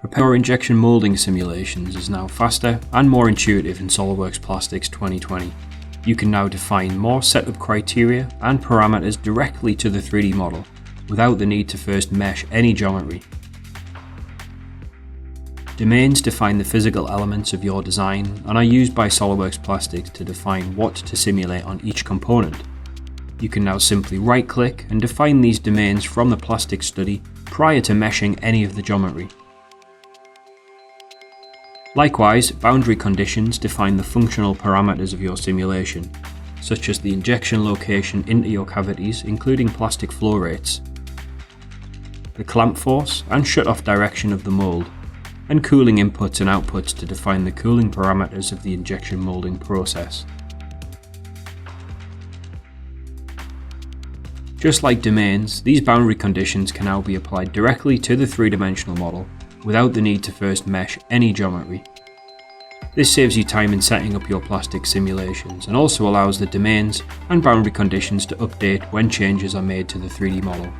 Preparing injection molding simulations is now faster and more intuitive in SOLIDWORKS Plastics 2020. You can now define more setup criteria and parameters directly to the 3D model without the need to first mesh any geometry. Domains define the physical elements of your design and are used by SOLIDWORKS Plastics to define what to simulate on each component. You can now simply right-click and define these domains from the plastic study prior to meshing any of the geometry. Likewise, boundary conditions define the functional parameters of your simulation, such as the injection location into your cavities, including plastic flow rates, the clamp force and shut-off direction of the mold, and cooling inputs and outputs to define the cooling parameters of the injection molding process. Just like domains, these boundary conditions can now be applied directly to the three-dimensional model without the need to first mesh any geometry. This saves you time in setting up your plastic simulations and also allows the domains and boundary conditions to update when changes are made to the 3D model.